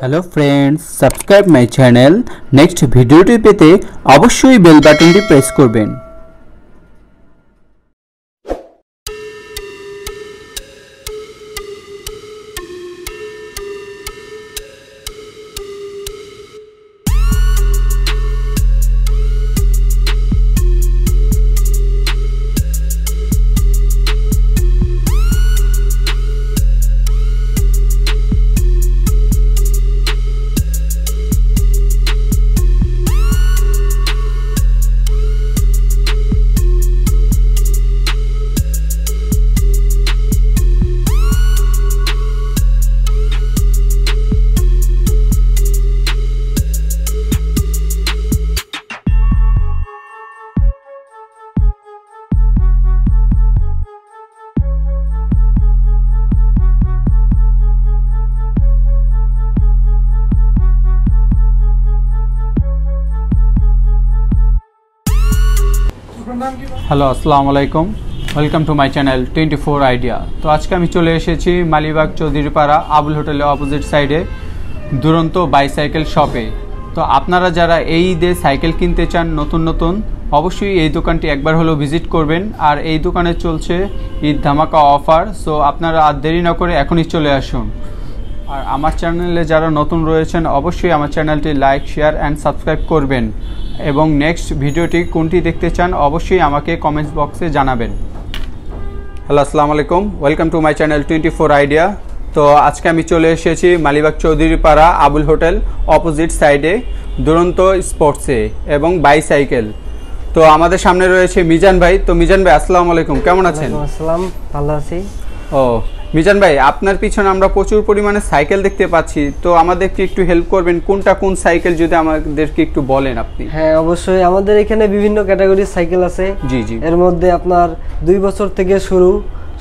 Hello friends, subscribe my channel. Next ভিডিওটি পেতে অবশ্যই বেল বাটনটি প্রেস করবেন। হ্যালো, আসসালামু আলাইকুম। Welcome to my channel 24 idea. তো আজকে আমি চলে এসেছি মালিবাগ চৌধুরীপাড়া আবুল হোটেলের অপোজিট সাইডে দুরন্ত বাইসাইকেল শপে। তো আপনারা যারা এই ঈদে সাইকেল কিনতে চান নতুন অবশ্যই এই দোকানটি একবার হলেও ভিজিট করবেন। আর এই দোকানে চলছে ঈদ ধামাকা অফার। সো আপনারা আর দেরি না করে এখনই চলে আসুন। আর আমার চ্যানেলে যারা নতুন রয়েছেন অবশ্যই আমার চ্যানেলটি লাইক, শেয়ার অ্যান্ড সাবস্ক্রাইব করবেন এবং নেক্সট ভিডিওটি কোনটি দেখতে চান অবশ্যই আমাকে কমেন্টস বক্সে জানাবেন। হ্যালো, আসসালামু আলাইকুম। Welcome to my channel 24 idea. তো আজকে আমি চলে এসেছি মালিবাগ চৌধুরীপাড়া আবুল হোটেল অপোজিট সাইডে দুরন্ত স্পোর্টসে এবং বাইসাইকেল। তো আমাদের সামনে রয়েছে মিজান ভাই। তো মিজান ভাই, আসসালামু আলাইকুম, কেমন আছেন? আসসালাম, ভালো আছি। ও মিজান ভাই, আপনার পিছনে আমরা প্রচুর পরিমাণে সাইকেল দেখতে পাচ্ছি। তো আমাদেরকে একটু হেল্প করবেন, কোনটা কোন সাইকেল যদি আমাদেরকে একটু বলেন আপনি। হ্যাঁ, অবশ্যই। আমাদের এখানে বিভিন্ন ক্যাটাগরির সাইকেল আছে। জি জি। এর মধ্যে আপনার 2 বছর থেকে শুরু,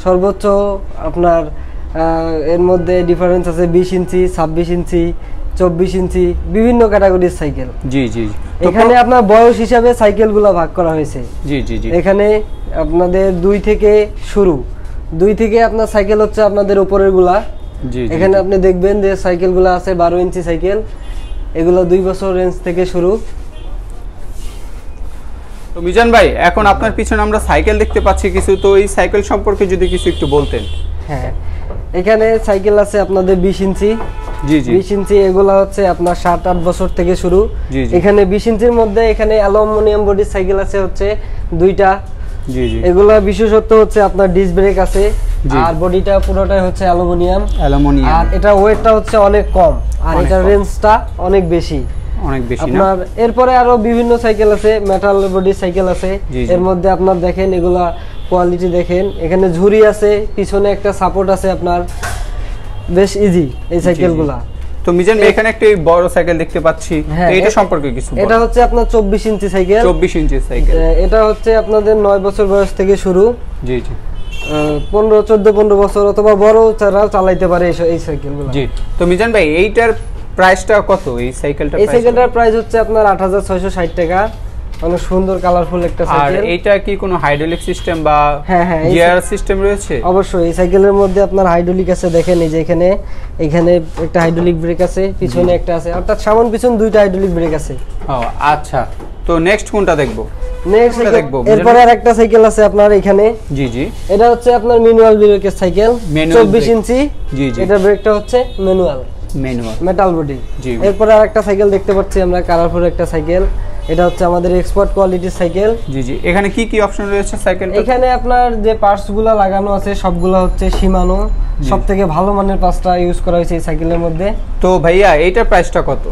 সর্বোচ্চ আপনার এর মধ্যে ডিফারেন্স আছে 20 ইঞ্চি, 26 ইঞ্চি, 24 ইঞ্চি, বিভিন্ন ক্যাটাগরির সাইকেল। জি জি। এখানে আপনার বয়স হিসাবে সাইকেলগুলো ভাগ করা হয়েছে। জি জি জি। এখানে আপনাদের 2 থেকে শুরু, 2 থেকে আপনার সাইকেল হচ্ছে আপনাদের উপরের গুলা। এখানে আপনি দেখবেন যে সাইকেলগুলো আছে 12 ইঞ্চি সাইকেল, এগুলো 2 বছর রেঞ্জ থেকে শুরু। তো মিজান ভাই, এখন আপনার পিছনে আমরা সাইকেল দেখতে পাচ্ছি কিছু, তো এই সাইকেল সম্পর্কে যদি কিছু একটু বলতেন। হ্যাঁ, এখানে সাইকেল আছে আপনাদের 20 ইঞ্চি। জি জি। 20 ইঞ্চি এগুলা হচ্ছে আপনার 7-8 বছর থেকে শুরু। এখানে 20 ইঞ্চির মধ্যে এখানে অ্যালুমিনিয়াম বডির সাইকেল আছে হচ্ছে 2টা। জি জি। এগুলা বিশেষত্ব হচ্ছে আপনার ডিস্ক ব্রেক আছে, আর বডিটা পুরোটাই হচ্ছে অ্যালুমিনিয়াম। আর এটা ওয়েটটা হচ্ছে অনেক কম, আর এটা রেঞ্জটা অনেক বেশি। আপনার এরপরে আরো বিভিন্ন সাইকেল আছে, মেটাল বডি সাইকেল আছে। এর মধ্যে আপনার দেখেন এগুলা কোয়ালিটি দেখেন, এখানে ঝুরি আছে, পিছনে একটা সাপোর্ট আছে, আপনার বেশ ইজি এই সাইকেলগুলা। তো মিজান ভাই, এখানে একটা বড় সাইকেল দেখতে পাচ্ছি, তো এটা সম্পর্কে কিছু বলুন। এটা হচ্ছে আপনার 24 ইঞ্চি সাইকেল। 24 ইঞ্চি সাইকেল, এটা হচ্ছে আপনাদের 9 বছর বয়স থেকে শুরু। জি জি। 15 বছর অথবা বড় যারা চালাইতে পারে এই সাইকেলগুলো। জি। তো মিজান ভাই, এইটার প্রাইসটা কত? এই সাইকেলটার এই সাইকেলটার প্রাইস হচ্ছে আপনার 8660 টাকা। অনেক সুন্দর কালারফুল একটা সাইকেল। আর এটা কি কোনো হাইড্রোলিক সিস্টেম বা গিয়ার সিস্টেম রয়েছে? অবশ্যই। এই সাইকেলের মধ্যে আপনার হাইড্রোলিক আছে, দেখেন এই যে এখানে একটা হাইড্রোলিক ব্রেক আছে, পিছনে একটা আছে, অর্থাৎ সামনে পিছন 2টা হাইড্রোলিক ব্রেক আছে। ও আচ্ছা। তো নেক্সট কোনটা দেখবো? নেক্সট দেখবো। এরপর আরেকটা সাইকেল আছে আপনার এখানে। জি জি। এটা হচ্ছে আপনার ম্যানুয়াল ব্রেকের সাইকেল, 24 ইঞ্চি। জি জি। এটা ব্রেকটা হচ্ছে ম্যানুয়াল মেটাল বডি। এরপর আরেকটা সাইকেল দেখতে পাচ্ছি আমরা, কালারফুল একটা সাইকেল। এটা হচ্ছে আমাদের এক্সপোর্ট কোয়ালিটির সাইকেল। জি জি। এখানে কি কি অপশন রয়েছে সাইকেলটা? এখানে আপনার যে পার্টসগুলো লাগানো আছে সবগুলো হচ্ছে শিমানো, সবথেকে ভালো মানের পার্টসটা ইউজ করা হয়েছে এই সাইকেলের মধ্যে। তো ভাইয়া, এইটার প্রাইসটা কত?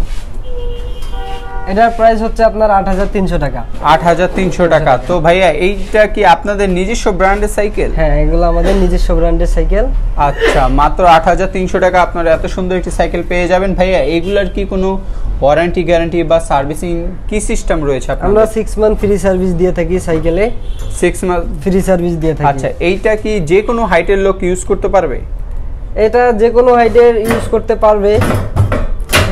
এটার প্রাইস হচ্ছে আপনার 8300 টাকা। 8300 টাকা। তো ভাইয়া, এইটা কি আপনাদের নিজস্ব ব্র্যান্ডের সাইকেল? হ্যাঁ, এগুলো আমাদের নিজস্ব ব্র্যান্ডের সাইকেল। আচ্ছা, মাত্র 8300 টাকা আপনারা এত সুন্দর একটি সাইকেল পেয়ে যাবেন। ভাইয়া, এইগুলার কি কোনো ওয়ারেন্টি, গ্যারান্টি বা সার্ভিসিং কি সিস্টেম রয়েছে আপনাদের? আমরা 6 মান্থ ফ্রি সার্ভিস দিয়ে থাকি সাইকেলে। 6 মান্থ ফ্রি সার্ভিস দিয়ে থাকি। আচ্ছা, এইটা কি যে কোনো হাইটের লোক ইউজ করতে পারবে? এটা যে কোনো হাইটের ইউজ করতে পারবে,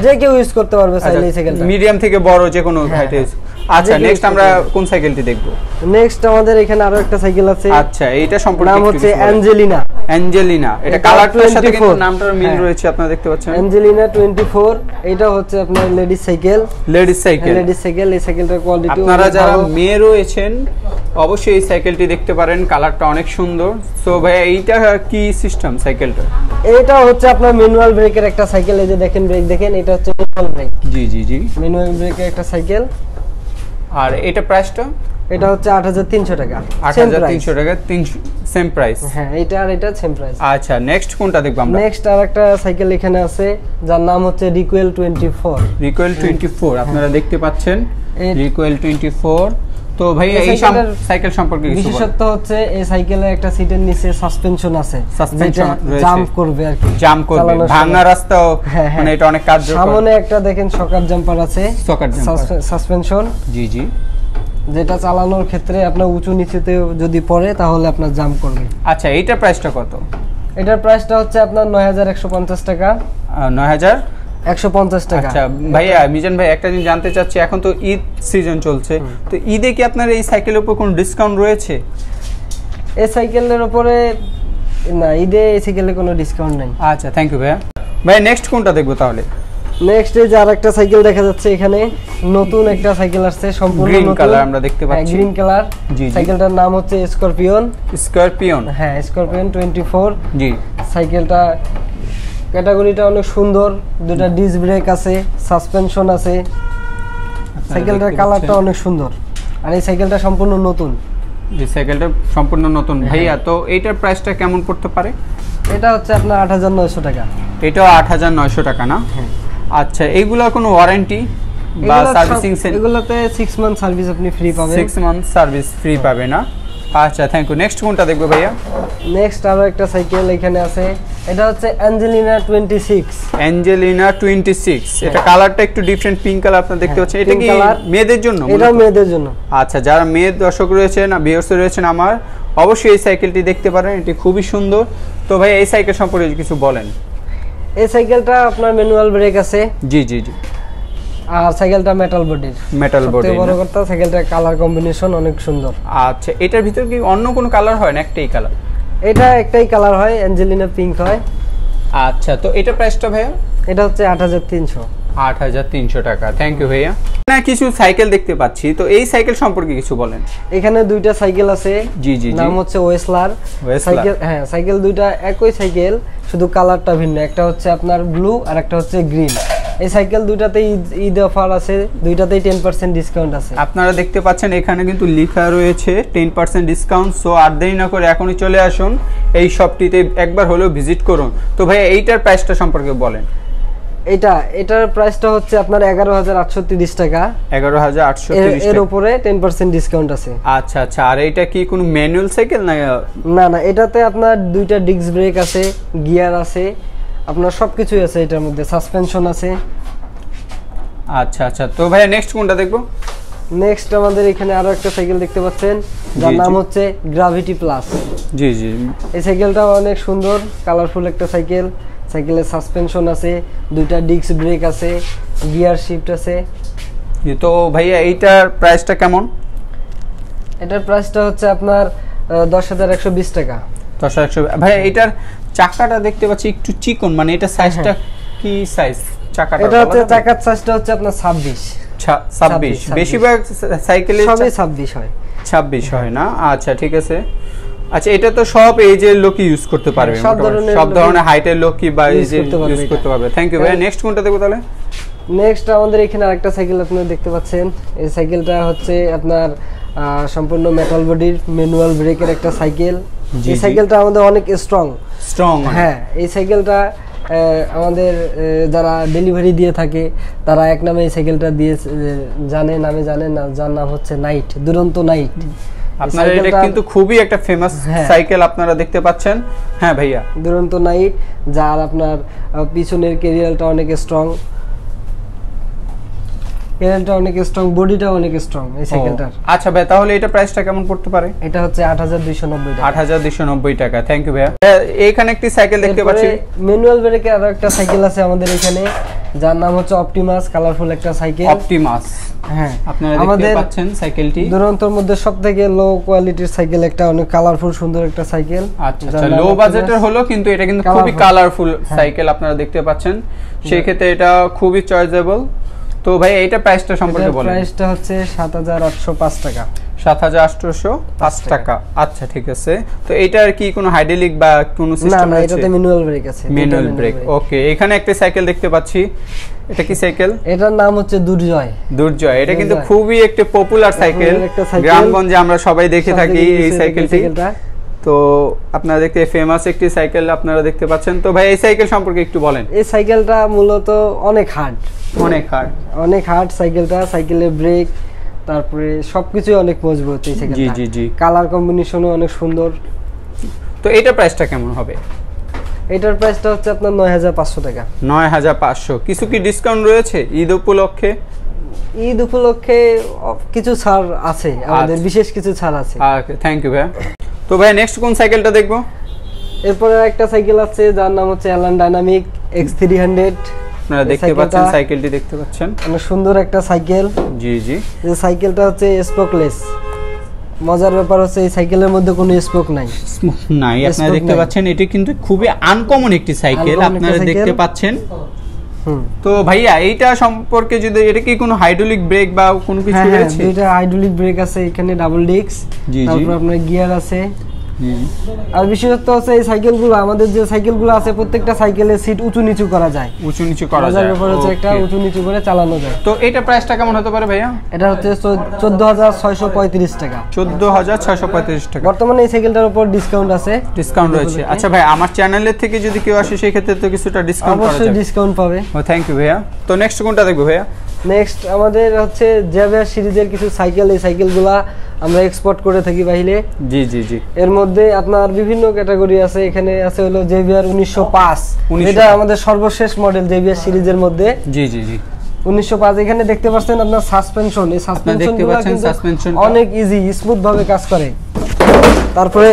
যে কেউ ইউজ করতে পারবে চাইলে এই সাইকেলটা। মিডিয়াম থেকে বড় যে কোনো হাইটে। আচ্ছা, নেক্সট আমরা কোন সাইকেলটি দেখব? নেক্সট আমাদের এখানে আরো একটা সাইকেল আছে। আচ্ছা, এইটা সম্পর্কে নাম হচ্ছে অ্যাঞ্জেলিনা। অ্যাঞ্জেলিনা, এটা কালারটার সাথে কিন্তু নামটার মিল রয়েছে, আপনারা দেখতে পাচ্ছেন। অ্যাঞ্জেলিনা 24, এটা হচ্ছে আপনার ladies cycle. Ladies cycle, ladies cycle. এই সাইকেলটার কোয়ালিটি, আপনারা যারা মেয়ে রয়েছেন অবশ্যই এই সাইকেলটি দেখতে পারেন, কালারটা অনেক সুন্দর। সো ভাই এইটা কি সিস্টেম সাইকেলটা? এটা হচ্ছে আপনার ম্যানুয়াল ব্রেকের একটা সাইকেল। এই যে দেখেন, ব্রেক দেখেন, এটা হচ্ছে ম্যানুয়াল ব্রেক। জি জি জি, ম্যানুয়াল ব্রেকের একটা সাইকেল। আর এটা প্রাইসটা? এটা হচ্ছে 8300 টাকা। 8300 টাকা, সেম প্রাইস। হ্যাঁ, এটা আর এটা সেম প্রাইস। আচ্ছা, নেক্সট কোনটা দেখব আমরা? নেক্সট আরেকটা সাইকেল এখানে আছে, যার নাম হচ্ছে রিকোয়েল 24। রিকোয়েল 24 আপনারা দেখতে পাচ্ছেন, রিকোয়েল 24। তো ভাই এই সাইকেল সম্পর্কে কিছু বলুন। বিশেষত্ব হচ্ছে এই সাইকেলে একটা সিটের নিচে সাসপেনশন আছে, সাসপেনশন রয়েছে, জাম্প করবে আর কি, জাম্প করবে ভাঙা রাস্তাও, মানে এটা অনেক কার্যকর। সামনে একটা দেখেন সকার জাম্পার আছে, সকার জাম্পার সাসপেনশন। জি জি, যেটা চালানোর ক্ষেত্রে আপনার উঁচু নিচুতে যদি পড়ে তাহলে আপনার জাম্প করবে। আচ্ছা, এইটার প্রাইসটা কত? এটার প্রাইসটা হচ্ছে আপনার 9150 টাকা। 9150 টাকা। আচ্ছা ভাইয়া, মিজান ভাই একটা জিনিস জানতে চাচ্ছি, এখন তো ঈদ সিজন চলছে, তো ঈদে কি আপনার এই সাইকেলের উপর কোনো ডিসকাউন্ট রয়েছে? এই সাইকেলের উপরে না, ঈদে এই সাইকেলে কোনো ডিসকাউন্ট নেই। আচ্ছা, থ্যাংক ইউ ভাইয়া। ভাই নেক্সট কোনটা দেখবো তাহলে? নেক্সট এই যে আরেকটা সাইকেল দেখা যাচ্ছে এখানে, নতুন একটা সাইকেল আসছে, সম্পূর্ণ নতুন, গ্রিন কালার আমরা দেখতে পাচ্ছি। Green colour. সাইকেলটার নাম হচ্ছে স্করপিয়ন। স্করপিয়ন, হ্যাঁ, স্করপিয়ন 24। জি, সাইকেলটা ক্যাটাগরিটা অনেক সুন্দর, দুটো ডিস্ক ব্রেক আছে, সাসপেনশন আছে। সাইকেলটার কালারটা অনেক সুন্দর, আর এই সাইকেলটা সম্পূর্ণ নতুন। এই সাইকেলটা সম্পূর্ণ নতুন। ভাইয়া তো এইটার প্রাইসটা কেমন পড়তে পারে? এটা হচ্ছে আপনার 8900 টাকা। এটাও 8900 টাকা না? আচ্ছা, এইগুলোর কোনো ওয়ারেন্টি বা সার্ভিসিং? এগুলোতে 6 মান্থ সার্ভিস আপনি ফ্রি পাবেন। 6 মান্থ সার্ভিস ফ্রি পাবে না? আচ্ছা, থ্যাংক ইউ। নেক্সট কোনটা দেখবো ভাইয়া? নেক্সট আরো একটা সাইকেল এখানে আছে, এটা হচ্ছে অ্যাঞ্জেলিনা 26। অ্যাঞ্জেলিনা 26, এটা কালারটা একটু ডিফারেন্ট, পিঙ্ক কালার আপনারা দেখতে পাচ্ছেন। এটা কি মেয়েদের জন্য? এটা মেয়েদের জন্য। আচ্ছা, যারা মেয়ে দর্শক রয়েছেন, ভিউয়ার্স রয়েছেন আমার, অবশ্যই এই সাইকেলটি দেখতে পারেন, এটি খুবই সুন্দর। তো ভাই এই সাইকেল সম্পর্কে কিছু বলেন। এই সাইকেলটা আপনার ম্যানুয়াল ব্রেক আছে। জি জি জি, আর সাইকেলটা মেটাল বডির। মেটাল বডি, বড় কথা সাইকেলটার কালার কম্বিনেশন অনেক সুন্দর। আচ্ছা, এটার ভিতর কি অন্য কোনো কালার হয় না, একটাই কালার? এটা একটাই কালার হয়, অ্যাঞ্জেলিনা পিঙ্ক হয়। আচ্ছা, তো এটা প্রাইসটা ভাইয়া? এটা হচ্ছে 8300। 8300 টাকা। থ্যাংক ইউ ভাইয়া। না, কিছু সাইকেল দেখতে পাচ্ছি, তো এই সাইকেল সম্পর্কে কিছু বলেন। এখানে দুইটা সাইকেল আছে। জি জি, নাম হচ্ছে ওয়েসলার সাইকেল। হ্যাঁ, সাইকেল দুইটা একই সাইকেল, শুধু কালারটা ভিন্ন। একটা হচ্ছে আপনার ব্লু আর একটা হচ্ছে গ্রিন। এই সাইকেল দুইটাতেই ঈদ অফার আছে, দুইটাতেই 10% ডিসকাউন্ট আছে। আপনারা দেখতে পাচ্ছেন এখানে কিন্তু লেখা রয়েছে 10% ডিসকাউন্ট। সো আর দেরি না করে এখনই চলে আসুন এই শপটিতে, একবার হলেও ভিজিট করুন। তো ভাই এইটার প্রাইসটা সম্পর্কে বলেন। এটার প্রাইসটা হচ্ছে আপনার 11830 টাকা। 11830 এর উপরে 10% ডিসকাউন্ট আছে। আচ্ছা আচ্ছা, আর এটা কি কোনো ম্যানুয়াল সাইকেল না? না না, এটাতে আপনার দুইটা ডিস্ক ব্রেক আছে, গিয়ার আছে, আপনার সবকিছুই আছে এটার মধ্যে, সাসপেনশন আছে। আচ্ছা আচ্ছা, তো ভাই নেক্সট কোনটা দেখবো? নেক্সট আমাদের এখানে আরো একটা সাইকেল দেখতে পাচ্ছেন, যার নাম হচ্ছে গ্র্যাভিটি প্লাস। জি জি, এই সাইকেলটা অনেক সুন্দর, কালারফুল একটা সাইকেল। সাইকেলের সাসপেনশন আছে, দুইটা ডিস্ক ব্রেক আছে, গিয়ার শিফট আছে। তো ভাইয়া এইটার প্রাইসটা কেমন? এটার প্রাইসটা হচ্ছে আপনার 10120 টাকা। 10100। ভাইয়া এইটার চাকাটা দেখতে পাচ্ছি একটু চিকন, মানে এটা সাইজটা কি সাইজ চাকাটা? এটা হচ্ছে চাকার সাইজটা হচ্ছে আপনার 26। বেশিরভাগ সাইকেলে সবই 26 হয়। 26 হয় না? আচ্ছা ঠিক আছে। আচ্ছা, এটা তো সব এজের লোক ইউজ করতে পারবে, সব ধরনের হাইটের লোক কি বা এজের ইউজ করতে পারবে। থ্যাংক ইউ ভাই। নেক্সট কোনটা দেখব তাহলে? নেক্সট আমাদের এখানে আরেকটা সাইকেল আপনারা দেখতে পাচ্ছেন। এই সাইকেলটা হচ্ছে আপনার সম্পূর্ণ মেটাল বডির, ম্যানুয়াল ব্রেকের একটা সাইকেল। এই সাইকেলটা আমাদের অনেক স্ট্রং। হ্যাঁ, এই সাইকেলটা আমাদের যারা ডেলিভারি দিয়ে থাকে তারা এক নামে এই সাইকেলটা দিয়ে নামে জানে না, যার নাম হচ্ছে নাইট, দুরন্ত নাইট। আপনারা এটা কিন্তু খুবই একটা ফেমাস সাইকেল আপনারা দেখতে পাচ্ছেন। হ্যাঁ ভাইয়া, দুরন্ত নাইট, যার আপনার পিছনের ক্যারিয়ারটা অনেক স্ট্রং, বডিটা অনেক স্ট্রং এই সাইকেলটার। আচ্ছা ভাই, তাহলে এটা প্রাইসটা কেমন পড়তে পারে? এটা হচ্ছে 8290 টাকা। 8290 টাকা। থ্যাংক ইউ ভাইয়া। এইখানে একটি সাইকেল দেখতে পাচ্ছি, ম্যানুয়াল ব্রেকের আরো একটা সাইকেল আছে আমাদের এখানে, যার নাম হচ্ছে অপটিমাস, কালারফুল একটা সাইকেল। অপটিমাস, হ্যাঁ আপনারা দেখতে পাচ্ছেন সাইকেলটি দুরন্তর মধ্যে সবথেকে লো কোয়ালিটির সাইকেল, একটা অনেক কালারফুল সুন্দর একটা সাইকেল। আচ্ছা, লো বাজেটের হলো, কিন্তু এটা কিন্তু খুবই কালারফুল সাইকেল আপনারা দেখতে পাচ্ছেন, সেই ক্ষেত্রে এটা খুবই চয়েসেবল। তো ভাই এইটা প্রাইসটা সম্পর্কে বলেন। প্রাইসটা হচ্ছে 7805 টাকা। 7805 টাকা। আচ্ছা ঠিক আছে। তো এটার কি কোনো হাইড্রোলিক বা কোনো সিস্টেম আছে? না, এটাতে ম্যানুয়াল ব্রেক আছে। ম্যানুয়াল ব্রেক, ওকে। এখানে একটা সাইকেল দেখতে পাচ্ছি, এটা কি সাইকেল? এটার নাম হচ্ছে দুর্জয়। দুর্জয়, এটা কিন্তু খুবই একটা পপুলার সাইকেল, গ্রামগঞ্জে আমরা সবাই দেখে থাকি এই সাইকেলটি। তো আপনারা দেখতে ফেমাস একটি সাইকেল আপনারা দেখতে পাচ্ছেন। তো ভাই এই সাইকেল সম্পর্কে একটু বলেন। এই সাইকেলটা মূলত অনেক হার্ড, অনেক হার্ড সাইকেলটা। সাইকেলের ব্রেক, তারপরে সবকিছু অনেক মজবুত এই সাইকেলটা। জি জি জি। কালার কম্বিনেশনও অনেক সুন্দর। তো এটা প্রাইসটা কেমন হবে? এটার প্রাইসটা হচ্ছে আপনার 9500 টাকা। 9500। কিছু কি ডিসকাউন্ট রয়েছে ঈদ উপলক্ষে? ঈদ উপলক্ষে কিছু ছাড় আছে, আমাদের বিশেষ কিছু ছাড় আছে। ওকে, থ্যাংক ইউ ভাই। তো ভাই নেক্সট কোন সাইকেলটা দেখবো? এরপরে একটা সাইকেল আছে যার নাম হচ্ছে অ্যালান ডাইনামিক X300। আপনারা দেখতে পাচ্ছেন সাইকেলটি দেখতে পাচ্ছেন, অনেক সুন্দর একটা সাইকেল। জি জি। এই সাইকেলটা হচ্ছে স্পোকলেস। মজার ব্যাপার হচ্ছে এই সাইকেলের মধ্যে কোনো স্পোক নাই। আপনারা দেখতে পাচ্ছেন এটি কিন্তু খুবই আনকমন একটি সাইকেল আপনারা দেখতে পাচ্ছেন। তো ভাইয়া এইটা সম্পর্কে যদি, এটা কি কোনো হাইড্রোলিক ব্রেক বা কোনো কিছু রয়েছে? এটা হাইড্রোলিক ব্রেক আছে, এখানে ডাবল ডিস্ক, তারপর আপনার গিয়ার আছে। আর বিশেষত হচ্ছে এই সাইকেলগুলো, আমাদের যে সাইকেলগুলো আছে প্রত্যেকটা সাইকেলের সিট উঁচু নিচু করা যায়। উঁচু নিচু করা যায়, ব্যাপার হচ্ছে একটা উঁচু নিচু করে চালানো যায়। তো এটা প্রাইসটা কেমন হতে পারে ভাইয়া? এটা হচ্ছে 14635 টাকা। 14635 টাকা। বর্তমানে এই সাইকেলটার উপর ডিসকাউন্ট আছে, ডিসকাউন্ট রয়েছে। আচ্ছা ভাই, আমার চ্যানেলের থেকে যদি কেউ আসে সেই ক্ষেত্রে তো কিছুটা ডিসকাউন্ট করা যাবে? অবশ্যই ডিসকাউন্ট পাবে। ও থ্যাংক ইউ ভাইয়া। তো নেক্সট কোনটা দেখবো ভাইয়া? নেক্সট আমাদের হচ্ছে জেভিয়ার সিরিজের কিছু সাইকেল। এই সাইকেলগুলা আমরা এক্সপোর্ট করে থাকি বাইরে। জি জি জি। এর মধ্যে আপনার বিভিন্ন ক্যাটাগরি আছে। এখানে আছে হলো জেভিয়ার 1905, এটা আমাদের সর্বশেষ মডেল জেভিয়ার সিরিজের মধ্যে। জি জি জি। 1905। এখানে দেখতে পাচ্ছেন আপনার সাসপেনশন, এই সাসপেনশন অনেক ইজি স্মুথ ভাবে কাজ করে। তারপরে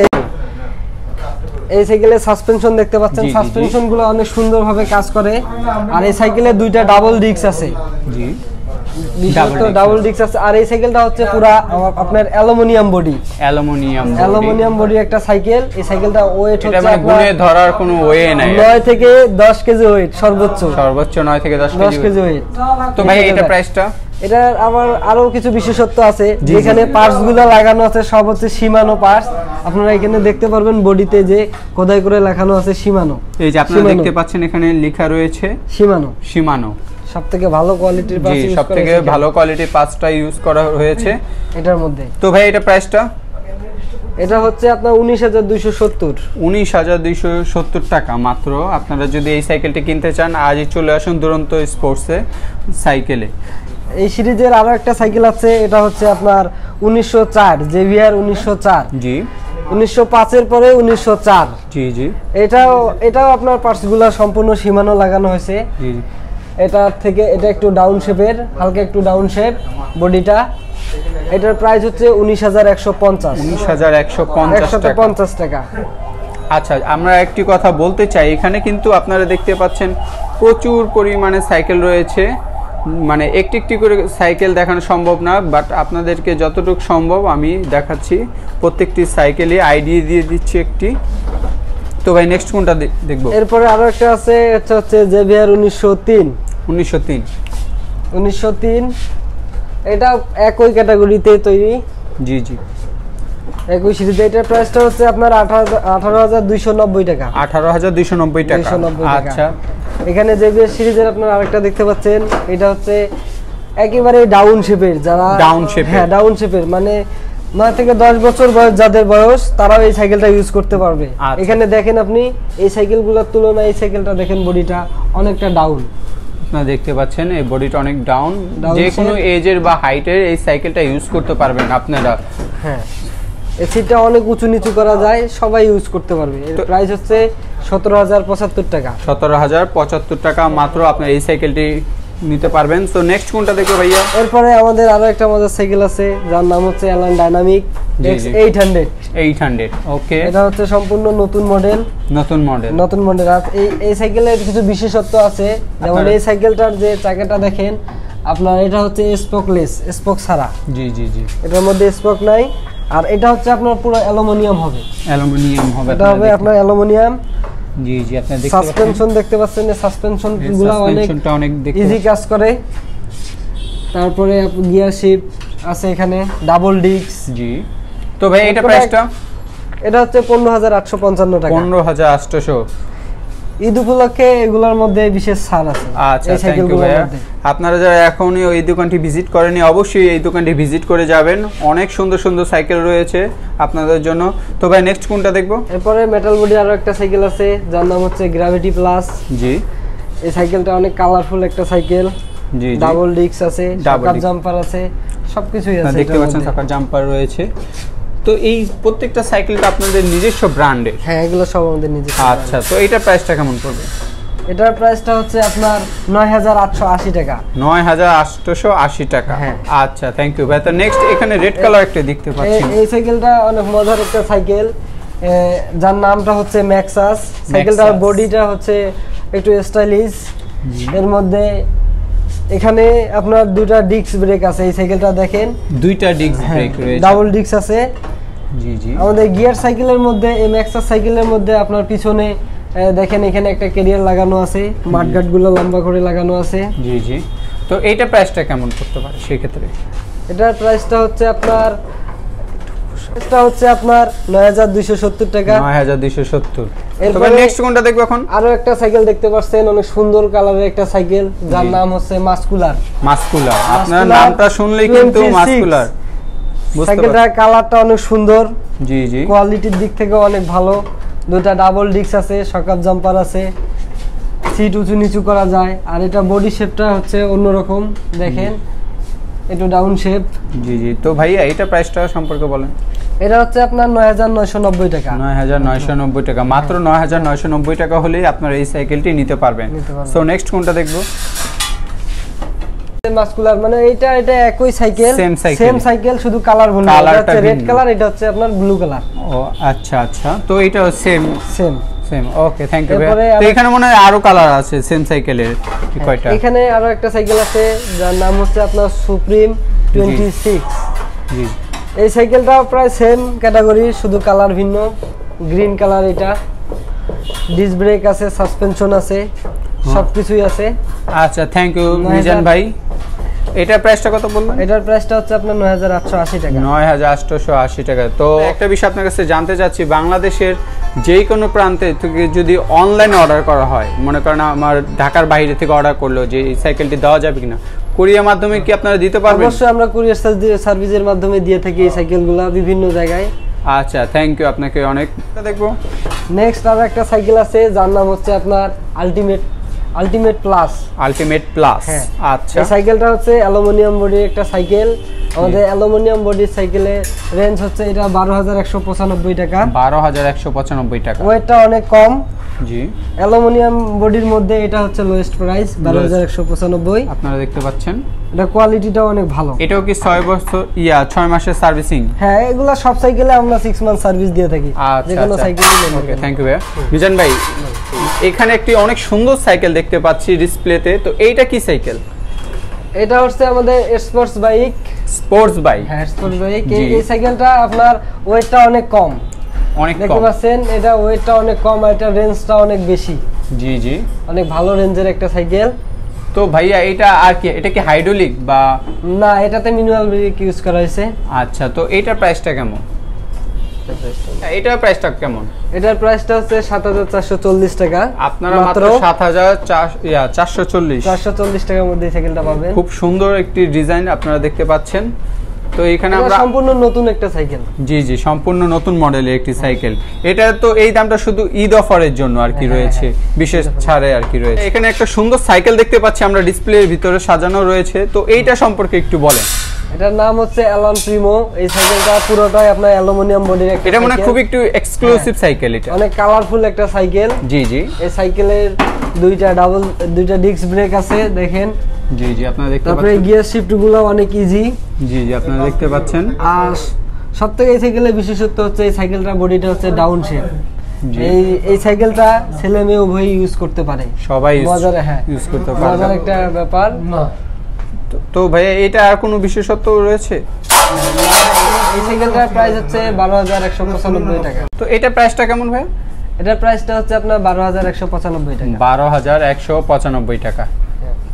এই সাইকেলের সাসপেনশন দেখতে পাচ্ছেন, সাসপেনশন গুলো অনেক সুন্দর ভাবে কাজ করে। আর এই সাইকেলে দুইটা ডাবল ডিস্ক আছে। জি, ডাবল ডিস্ক আছে। আর এই সাইকেলটা হচ্ছে পুরো আপনার অ্যালুমিনিয়াম বডি, অ্যালুমিনিয়াম বডি একটা সাইকেল। এই সাইকেলটা ওয়েট হচ্ছে মানে গুনে ধরার কোনো ওয়ে নাই, 9 থেকে 10 কেজি ওয়েট, সর্বোচ্চ 9 থেকে 10 কেজি ওয়েট। তো ভাই এটা প্রাইসটা? এটার আবার আরো কিছু বিশেষত্ব আছে, যেখানে পার্টস গুলো লাগানো আছে সব হচ্ছে শিমানো পার্টস। আপনারা এখানে দেখতে পারবেন বডিতে যে খোদাই করে লেখানো আছে শিমানো। এই যে আপনারা দেখতে পাচ্ছেন এখানে লেখা রয়েছে শিমানো। সবথেকে ভালো কোয়ালিটির পার্টস ইউজ করা হয়েছে, সবথেকে ভালো কোয়ালিটির পার্টসটা ইউজ করা হয়েছে এটার মধ্যে। তো ভাই এটা প্রাইসটা? এটা হচ্ছে আপনার 19270। 19270 টাকা মাত্র। আপনারা যদি এই সাইকেলটি কিনতে চান আজই চলে আসুন দুরন্ত স্পোর্টসে সাইকেলে। এই সিরিজের আরো একটা সাইকেল আছে, এটা হচ্ছে আপনার 1904 জেভিয়ার 1904। জি। 1905 এর পরে 1904। জি জি। এটাও আপনার পার্টসগুলো সম্পূর্ণ সীমানো লাগানো হয়েছে। জি। এটা একটু ডাউন শেপের, হালকা একটু ডাউন শেপ বডিটা। এটার প্রাইস হচ্ছে 19150। 19150 টাকা। আচ্ছা, আমরা একটি কথা বলতে চাই, এখানে কিন্তু আপনারা দেখতে পাচ্ছেন প্রচুর পরিমাণে সাইকেল রয়েছে। মানে একটি একটি করে সাইকেল দেখানো সম্ভব না, বাট আপনাদেরকে যতটুকু সম্ভব আমি দেখাচ্ছি। প্রত্যেকটি সাইকেলই আইডিয়া দিয়ে দিচ্ছি একটি। তো ভাই নেক্সট কোনটা দেখবো? এরপরে আরো একটা আছে, এটা হচ্ছে জেভিয়ার 1903। এটা একই ক্যাটাগরিতে তৈরি। জি জি। একই সিরিজে। এটার প্রাইসটা হচ্ছে আপনার 18290 টাকা। 18290 টাকা। আচ্ছা, এখানে জেভিয়ার সিরিজের আপনারা আরেকটা দেখতে পাচ্ছেন, এটা হচ্ছে একেবারে ডাউন শেপের। যারা ডাউন শেপের মানে 9 থেকে 10 বছর বয়স যাদের বয়স, তারাও এই সাইকেলটা ইউজ করতে পারবে। এখানে দেখেন আপনি এই সাইকেলগুলোর তুলনায় এই সাইকেলটা দেখেন বডিটা অনেকটা ডাউন। আপনারা দেখতে পাচ্ছেন এই বডিটা অনেক ডাউন, যে কোনো এজের বা হাইটের এই সাইকেলটা ইউজ করতে পারবেন আপনারা। হ্যাঁ, এই সিটটা অনেক উঁচু নিচু করা যায়, সবাই ইউজ করতে পারবে। এর প্রাইস হচ্ছে 17075 টাকা। 17075 টাকা মাত্র আপনারা এই সাইকেলটি নিতে পারবেন। তো নেক্সট কোনটা দেখো ভাইয়া? এরপরে আমাদের আরো একটা মজার সাইকেল আছে, যার নাম হচ্ছে অ্যালান ডাইনামিক X800 ওকে, এটা হচ্ছে সম্পূর্ণ নতুন মডেল। আর এই সাইকেলের কিছু বিশেষত্ব আছে, যেমন এই সাইকেলটার যে চাকাটা দেখেন আপনার, এটা হচ্ছে স্পোকলেস, স্পোক ছাড়া। জি, এটার মধ্যে স্পোক নাই। আর এটা হচ্ছে আপনার পুরো অ্যালুমিনিয়াম হবে। এটা হবে আপনার অ্যালুমিনিয়াম। জি, আপনারা দেখতে পাচ্ছেন সাসপেনশন দেখতে পাচ্ছেন, যে সাসপেনশনগুলো অনেক ইজি কাজ করে। তারপরে গিয়ার শিফট আছে এখানে, ডাবল ডিস্ক। জি, তো ভাই এটা প্রাইসটা? এটা হচ্ছে 15855 টাকা। 15800। ঈদ উপলক্ষে এগুলোর মধ্যে বিশেষ ছাড় আছে। আচ্ছা, থ্যাংক ইউ ভাইয়া। আপনারা যারা এখনই এই দোকানটি ভিজিট করেনি, অবশ্যই এই দোকানটি ভিজিট করে যাবেন। অনেক সুন্দর সুন্দর সাইকেল রয়েছে আপনাদের জন্য। তো ভাই নেক্সট কোনটা দেখবো? এরপরে মেটাল বডি আরো একটা সাইকেল আছে, যার নাম হচ্ছে গ্র্যাভিটি প্লাস। জি, এই সাইকেলটা অনেক কালারফুল একটা সাইকেল। জি, ডাবল ডিস্ক আছে, চাকার জাম্পার আছে, সবকিছুই আছে। দেখতে পাচ্ছেন চাকার জাম্পার রয়েছে। তো এই প্রত্যেকটা সাইকেলটা আপনাদের নিজস্ব ব্র্যান্ডের? হ্যাঁ, এগুলো সব আমাদের নিজস্ব। আচ্ছা, তো এটার প্রাইসটা কেমন পড়বে? এটার প্রাইসটা হচ্ছে আপনার 9880 টাকা। 9880 টাকা। আচ্ছা, থ্যাংক ইউ ভাই। তো নেক্সট এখানে রেড কালার একটা দেখতে পাচ্ছি। এই সাইকেলটা অনেক মজার একটা সাইকেল, যার নামটা হচ্ছে ম্যাক্সাস। সাইকেলটার বডিটা হচ্ছে একটু স্টাইলিশ। এর মধ্যে এখানে আপনার দুইটা ডিস্ক ব্রেক আছে। এই সাইকেলটা দেখেন, দুইটা ডিস্ক ব্রেক রয়েছে, ডাবল ডিস্ক আছে। জি, আমাদের গিয়ার সাইকেলের মধ্যে, এই ম্যাক্সাস সাইকেলের মধ্যে আপনার পিছনে দেখেন এখানে একটা ক্যারিয়ার লাগানো আছে, মাঠগাট গুলো লম্বা করে লাগানো আছে। জি, তো এইটা প্রাইসটা কেমন করতে পারে সেই ক্ষেত্রে? এটার প্রাইসটা হচ্ছে আপনার 9270 টাকা। 9270। এরপর নেক্সট কোনটা দেখব এখন? আরো একটা সাইকেল দেখতে পাচ্ছেন, অনেক সুন্দর কালারের একটা সাইকেল, যার নাম হচ্ছে মাস্কুলার। আপনার নামটা শুনলেই কিন্তু মাস্কুলার। সাইকেলটার কালারটা অনেক সুন্দর। জি, কোয়ালিটির দিক থেকে অনেক ভালো। দুটো ডাবল ডিস্ক আছে, শকআপ জাম্পার আছে, সিট উঁচু নিচু করা যায়। আর এটা বডি শেপটা হচ্ছে অন্যরকম, দেখেন একটু ডাউন শেপ। জি, তো ভাইয়া এটা প্রাইসটা সম্পর্কে বলেন। এটা হচ্ছে আপনার 9990 টাকা। 9990 টাকা, মাত্র 9990 টাকা হলেই আপনারা এই সাইকেলটি নিতে পারবেন। সো নেক্সট কোনটা দেখবো? মাস্কুলার, মানে এটা একই সাইকেল, সেম সাইকেল, শুধু কালার ভিন্ন। এটা হচ্ছে রেড কালার, এটা হচ্ছে আপনার ব্লু কালার। ও আচ্ছা, তো এটা সেম। Okay, thank you. তো এখানে মনে হয় আরো কালার আছে সেম সাইকেলের, কয়টা? এখানে আরো একটা সাইকেল আছে, যার নাম হচ্ছে আপনার সুপ্রিম 26। জি, এই সাইকেলটাও প্রায় সেম ক্যাটাগরি, শুধু কালার ভিন্ন, গ্রিন কালার। এটা ডিস্ক ব্রেক আছে, সাসপেনশন আছে, সবকিছুই আছে। আচ্ছা, থ্যাংক ইউ মিজান ভাই। এটার প্রাইসটা কত বললেন? এটার প্রাইসটা হচ্ছে আপনার 9880 টাকা। 9880 টাকা। তো একটা বিষয় আপনার কাছে জানতে চাচ্ছি, বাংলাদেশের যে কোনো প্রান্তে থেকে যদি অনলাইনে অর্ডার করা হয়, মনে করেন আমার ঢাকার বাইরে থেকে অর্ডার করলো যে এই সাইকেলটি দেওয়া যাবে কিনা, কুরিয়ার মাধ্যমে কি আপনারা দিতে পারবেন? অবশ্যই, আমরা কুরিয়ার সার্ভিসের মাধ্যমে দিয়ে থাকি এই সাইকেলগুলো বিভিন্ন জায়গায়। আচ্ছা, থ্যাংক ইউ আপনাকে অনেক। দেখবো নেক্সট আরো একটা সাইকেল আছে, যার নাম হচ্ছে আপনার আলটিমেট প্লাস। আচ্ছা, এই সাইকেলটা হচ্ছে অ্যালুমিনিয়াম বডির একটা সাইকেল। আমাদের অ্যালুমিনিয়াম বডির সাইকেলের রেঞ্জ হচ্ছে এটা 12195 টাকা। 12195 টাকা। ওয়েটটা অনেক কম। জি, অ্যালুমিনিয়াম বডির মধ্যে এটা হচ্ছে লোয়েস্ট প্রাইস, 12195। আপনারা দেখতে পাচ্ছেন এটা কোয়ালিটিটা অনেক ভালো। এটাও কি 6 মাসের সার্ভিসিং? হ্যাঁ, এগুলা সব সাইকেলে আমরা 6 মান্থ সার্ভিস দিয়ে থাকি, যে কোনো সাইকেলই। ওকে, থ্যাংক ইউ ভাই। মিজান ভাই, এখানে একটি অনেক সুন্দর সাইকেল দেখতে পাচ্ছি ডিসপ্লেতে, তো এইটা কি সাইকেল? এটা হচ্ছে আমাদের স্পোর্টস বাইক। হ্যাঁ, স্পোর্টস বাইক। এই সাইকেলটা আপনার ওয়েটটা অনেক কম, দেখতে পাচ্ছেন, এটা ওয়েটটা অনেক কম, আর এটা রেঞ্জটা অনেক বেশি। জি, অনেক ভালো রেঞ্জের একটা সাইকেল। তো ভাইয়া এটা আর কি, এটা কি হাইড্রোলিক বা না? এটাতে ম্যানুয়াল ব্রেক ইউজ করা হয়েছে। আচ্ছা, তো এটার প্রাইসটা কেমন? এটার প্রাইসটা কেমন? এটার প্রাইসটা হচ্ছে 7440 টাকা। আপনারা মাত্র 7440 টাকার মধ্যে সাইকেলটা পাবেন। খুব সুন্দর একটি ডিজাইন আপনারা দেখতে পাচ্ছেন। তো এখানে আমরা সম্পূর্ণ নতুন একটা সাইকেল। জি, সম্পূর্ণ নতুন মডেলের একটি সাইকেল। এটা তো এই দামটা শুধু ঈদ অফারের জন্য আর কি রয়েছে, বিশেষ ছাড়ে আর কি রয়েছে। এখানে একটা সুন্দর সাইকেল দেখতে পাচ্ছি আমরা, ডিসপ্লের ভিতরে সাজানো রয়েছে, তো এইটা সম্পর্কে একটু বলেন। এটার নাম হচ্ছে অ্যালন প্রিমো। এই সাইকেলটা পুরোটাই আপনার অ্যালুমিনিয়াম বডির একটা। এটা মানে খুব একটু এক্সক্লুসিভ সাইকেল, এটা অনেক কালারফুল একটা সাইকেল। জি, এই সাইকেলের দুইটা ডিস্ক ব্রেক আছে, দেখেন। জি, আপনারা দেখতে পাচ্ছেন। তারপরে গিয়ার শিফট গুলো অনেক ইজি। জি, আপনারা দেখতে পাচ্ছেন। আর সবথেকে এই সাইকেলের বিশেষত্ব হচ্ছে এই সাইকেলটা বডিটা হচ্ছে ডাউন শেপ। এই সাইকেলটা ছেলে মেয়ে উভয়ই ইউজ করতে পারে, সবাই বাজারে ইউজ করতে পারে, মজার একটা ব্যাপার। তো ভাই এটা আর কোনো বিশেষত্ব রয়েছে? এই সাইকেলটার প্রাইস হচ্ছে 12,195 টাকা। তো এটা প্রাইসটা কেমন ভাই? এটার প্রাইসটা হচ্ছে আপনার 12,195 টাকা। 12,195 টাকা।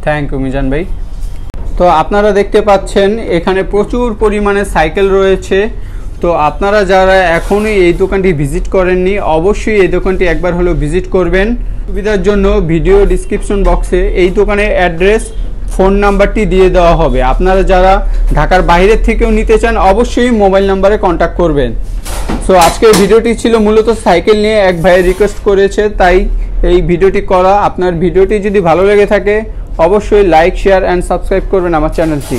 থ্যাংক ইউ মিজান ভাই। তো আপনারা দেখতে পাচ্ছেন এখানে প্রচুর পরিমাণে সাইকেল রয়েছে। তো আপনারা যারা এখনই এই দোকানটি ভিজিট করেননি অবশ্যই এই দোকানটি একবার হলেও ভিজিট করবেন। সুবিধার জন্য ভিডিও ডিসক্রিপশন বক্সে এই দোকানের অ্যাড্রেস, ফোন নাম্বারটি দিয়ে দেওয়া হবে। আপনারা যারা ঢাকার বাইরের থেকেও নিতে চান অবশ্যই মোবাইল নাম্বারে কন্ট্যাক্ট করবেন। সো আজকের ভিডিওটি ছিল মূলত সাইকেল নিয়ে, এক ভাইয়ের রিকোয়েস্ট করেছে তাই এই ভিডিওটি করা। আপনার ভিডিওটি যদি ভালো লেগে থাকে অবশ্যই লাইক, শেয়ার অ্যান্ড সাবস্ক্রাইব করবেন আমার চ্যানেলটি।